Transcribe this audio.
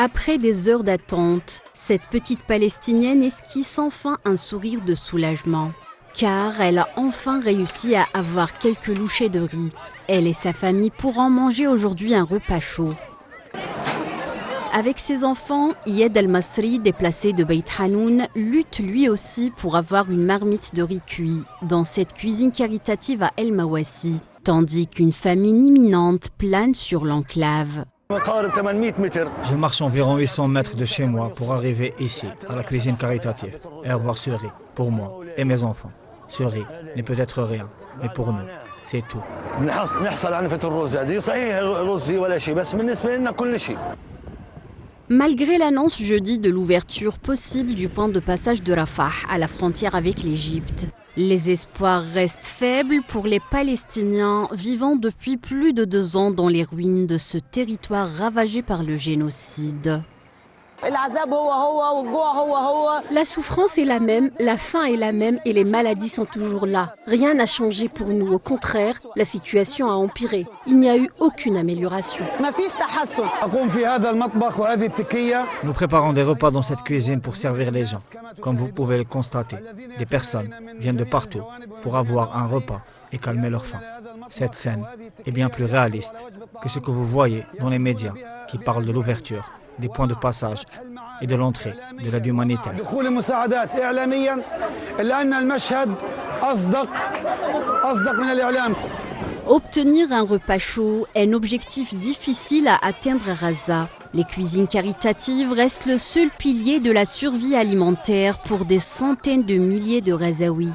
Après des heures d'attente, cette petite Palestinienne esquisse enfin un sourire de soulagement. Car elle a enfin réussi à avoir quelques louchées de riz. Elle et sa famille pourront manger aujourd'hui un repas chaud. Avec ses enfants, Yed Al-Masri, déplacé de Beit Hanoun, lutte lui aussi pour avoir une marmite de riz cuit dans cette cuisine caritative à El Mawassi, tandis qu'une famine imminente plane sur l'enclave. Je marche environ 800 mètres de chez moi pour arriver ici, à la cuisine caritative, et avoir ce riz pour moi et mes enfants. Ce riz n'est peut-être rien, mais pour nous, c'est tout. Malgré l'annonce jeudi de l'ouverture possible du pont de passage de Rafah à la frontière avec l'Égypte, les espoirs restent faibles pour les Palestiniens vivant depuis plus de 2 ans dans les ruines de ce territoire ravagé par le génocide. La souffrance est la même, la faim est la même et les maladies sont toujours là. Rien n'a changé pour nous, au contraire, la situation a empiré. Il n'y a eu aucune amélioration. Nous préparons des repas dans cette cuisine pour servir les gens. Comme vous pouvez le constater, des personnes viennent de partout pour avoir un repas et calmer leur faim. Cette scène est bien plus réaliste que ce que vous voyez dans les médias qui parlent de l'ouverture des points de passage et de l'entrée de l'aide humanitaire. Obtenir un repas chaud est un objectif difficile à atteindre à Gaza. Les cuisines caritatives restent le seul pilier de la survie alimentaire pour des centaines de milliers de Gazaouis.